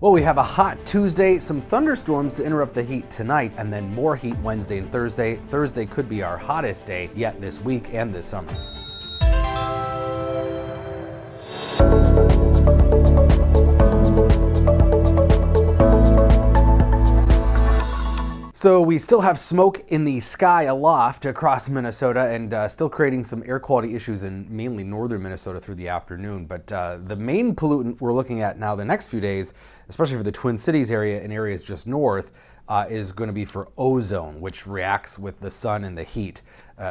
Well, we have a hot Tuesday, some thunderstorms to interrupt the heat tonight, and then more heat Wednesday and Thursday. Thursday could be our hottest day yet this week and this summer. So we still have smoke in the sky aloft across Minnesota and still creating some air quality issues in mainly northern Minnesota through the afternoon. But the main pollutant we're looking at now the next few days, especially for the Twin Cities area and areas just north, is going to be for ozone, which reacts with the sun and the heat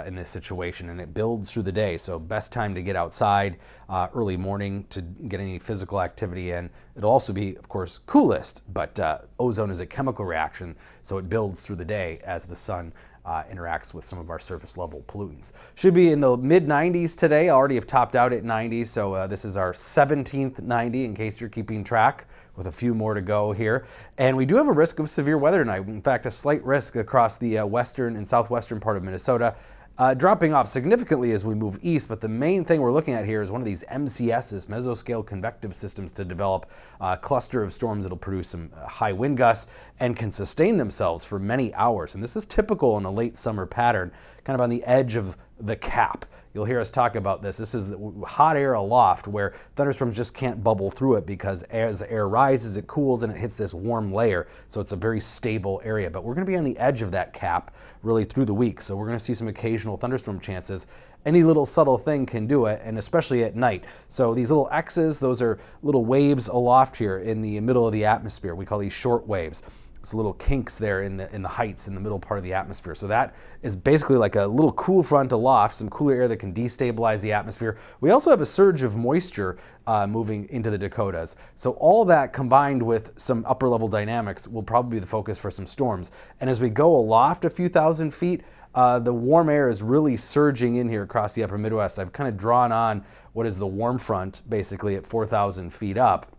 in this situation, and it builds through the day. So best time to get outside early morning to get any physical activity in. It'll also be, of course, coolest, but ozone is a chemical reaction, so it builds through the day as the sun interacts with some of our surface level pollutants. Should be in the mid 90s today. Already have topped out at 90, so this is our 17th 90 in case you're keeping track, with a few more to go here. And we do have a risk of severe weather tonight. In fact, a slight risk across the western and southwestern part of Minnesota, dropping off significantly as we move east. But the main thing we're looking at here is one of these MCSs, mesoscale convective systems, to develop a cluster of storms that'll produce some high wind gusts and can sustain themselves for many hours. And this is typical in a late summer pattern, kind of on the edge of the cap. You'll hear us talk about this. This is hot air aloft where thunderstorms just can't bubble through it because as the air rises, it cools and it hits this warm layer. So it's a very stable area. But we're going to be on the edge of that cap really through the week. So we're going to see some occasional thunderstorm chances. Any little subtle thing can do it, and especially at night. So these little X's, those are little waves aloft here in the middle of the atmosphere. We call these short waves. It's little kinks there in the heights in the middle part of the atmosphere. So that is basically like a little cool front aloft, some cooler air that can destabilize the atmosphere. We also have a surge of moisture moving into the Dakotas. So all that combined with some upper level dynamics will probably be the focus for some storms. And as we go aloft a few thousand feet, the warm air is really surging in here across the upper Midwest. I've kind of drawn on what is the warm front basically at 4,000 feet up.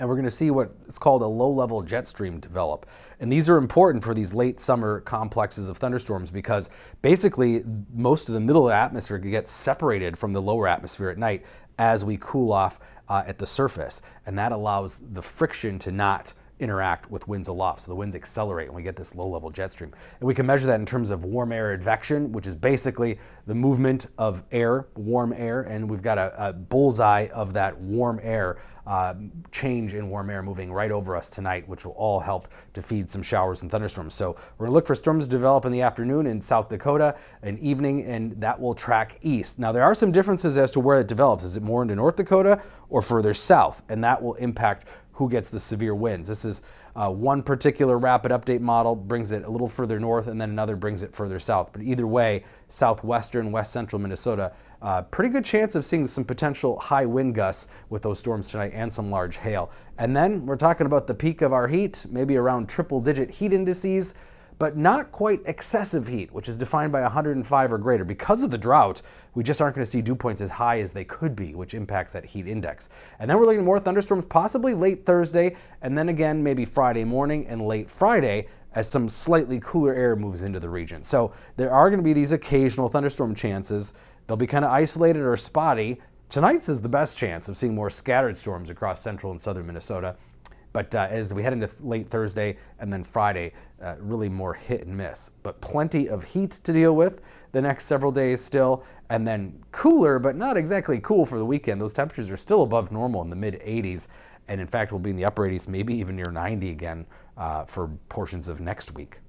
And we're going to see what is called a low-level jet stream develop. And these are important for these late summer complexes of thunderstorms because basically most of the middle of the atmosphere gets separated from the lower atmosphere at night as we cool off at the surface. And that allows the friction to not interact with winds aloft. So the winds accelerate and we get this low-level jet stream. And we can measure that in terms of warm air advection, which is basically the movement of air, warm air, and we've got a bullseye of that warm air change in warm air moving right over us tonight, which will all help to feed some showers and thunderstorms. So we're going to look for storms to develop in the afternoon in South Dakota and evening, and that will track east. Now there are some differences as to where it develops. Is it more into North Dakota or further south? And that will impact who gets the severe winds. This is one particular rapid update model brings it a little further north, and then another brings it further south. But either way, southwestern, west central Minnesota, pretty good chance of seeing some potential high wind gusts with those storms tonight and some large hail. And then we're talking about the peak of our heat, maybe around triple-digit heat indices, but not quite excessive heat, which is defined by 105 or greater. Because of the drought, we just aren't going to see dew points as high as they could be, which impacts that heat index. And then we're looking at more thunderstorms possibly late Thursday, and then again maybe Friday morning and late Friday as some slightly cooler air moves into the region. So there are going to be these occasional thunderstorm chances. They'll be kind of isolated or spotty. Tonight's is the best chance of seeing more scattered storms across central and southern Minnesota. But as we head into late Thursday and then Friday, really more hit and miss. But plenty of heat to deal with the next several days still, and then cooler, but not exactly cool for the weekend. Those temperatures are still above normal in the mid 80s, and in fact will be in the upper 80s, maybe even near 90 again for portions of next week.